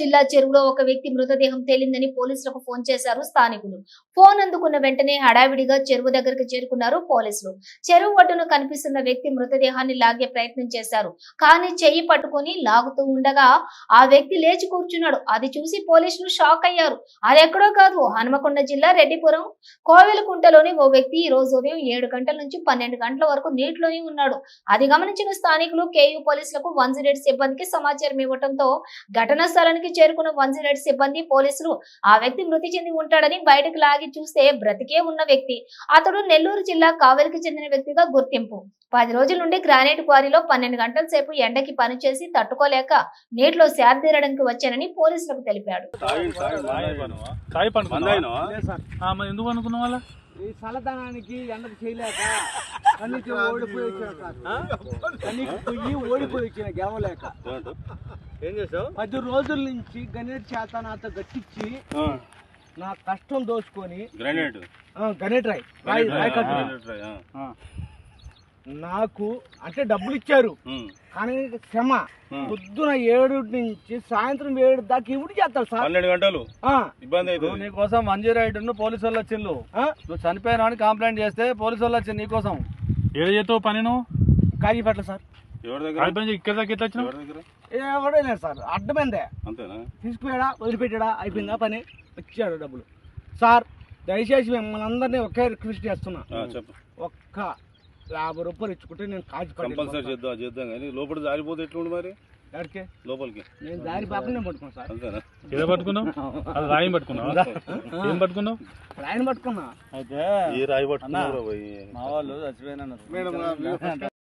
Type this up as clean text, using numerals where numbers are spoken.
జిల్లా చెరువులో ఒక వ్యక్తి మృతదేహం తేలిందని పోలీసులకు ఫోన్ చేశారు స్థానికులు. ఫోన్ అందుకున్న వెంటనే హడావిడిగా చెరువు దగ్గరకు చేరుకున్నారు పోలీసులు. చెరువు ఒడ్డున కనిపిస్తున్న వ్యక్తి మృతదేహాన్ని లాగే ప్రయత్నం చేశారు. కానీ చెయ్యి పట్టుకొని లాగుతూ ఉండగా ఆ వ్యక్తి లేచి కూర్చున్నాడు. అది చూసి పోలీసులు షాక్ అయ్యారు. అదెక్కడో కాదు, హనుమకొండ జిల్లా రెడ్డిపురం కోవెలకుంటలోని ఓ వ్యక్తి ఈ రోజు ఉదయం 7 గంటల నుంచి 12 గంటల వరకు నీటిలోనే ఉన్నాడు. అది గమనించిన స్థానికులు కేయూ పోలీసులకు 108 సిబ్బందికి సమాచారం ఇవ్వడంతో ఘటనా స్థలానికి చేరుకున్న 108 సిబ్బంది పోలీసులు ఆ వ్యక్తి మృతి చెంది ఉంటాడని బయటకు లాగి చూస్తే బ్రతికే ఉన్న వ్యక్తి. అతడు నెల్లూరు జిల్లా కావలికి చెందిన వ్యక్తిగా గుర్తింపు. 10 రోజుల నుండి గ్రానైట్ క్వారీలో 12 గంటల సేపు ఎండకి పనిచేసి తట్టుకోలేక నీటిలో సేదతీరడానికి వచ్చానని పోలీసులకు తెలిపాడు. ఈ చల్లదనానికి ఎండకు చేయలేక కన్నీకి ఓడిపోయి వచ్చాను సార్. కన్నీకి పోయి ఓడిపోయి వచ్చిన గెలవలేక ఏం చేసావు? 10 రోజుల నుంచి గణేట్ చేత నాతో గట్టించి నా కష్టం దోచుకొని గణేట్ రాయి కట్టు నాకు అంటే డబ్బులు ఇచ్చారు. కానీ క్షమ పొద్దున 7 నుంచి సాయంత్రం 7 దాకా ఇవి చేస్తారు సార్. 12 గంటలు ఇబ్బంది అవుతుంది. నీకోసం 108 పోలీసు వాళ్ళు వచ్చిండు. నువ్వు చనిపోయినా అని కంప్లైంట్ చేస్తే పోలీసు వాళ్ళు వచ్చింది నీకోసం. ఏదో చేస్తావు పని నువ్వు? కాగిపట్ల సార్. ఇక్కడ ఎవడే లేదు సార్, అడ్డమైందే. అంతేనా? తీసుకుపోయాడా వదిలిపెట్టాడా అయిపోయిందా పని, వచ్చాడు డబ్బులు. సార్ దయచేసి మిమ్మల్ని అందరినీ ఒకే రిక్వెస్ట్ చేస్తున్నా, ఒక్క 50 రూపాయలు ఇచ్చుకుంటే నేను కంపల్సరీ చేద్దాం కానీ లోపల జారిపోతే ఎట్లుండి మరి ఎక్కడికి లోపలికి లోపలికి నేను దారి పాపనే పట్టుకున్నాను సార్. అంతేనా? ఏదో పట్టుకున్నావు? అది రాయి పట్టుకున్నావు? ఏం పట్టుకున్నావు? రాయిని పట్టుకున్నా. అయితే ఈ రాయి పట్టుకున్నా మా వాళ్ళు చచ్చిపోయినా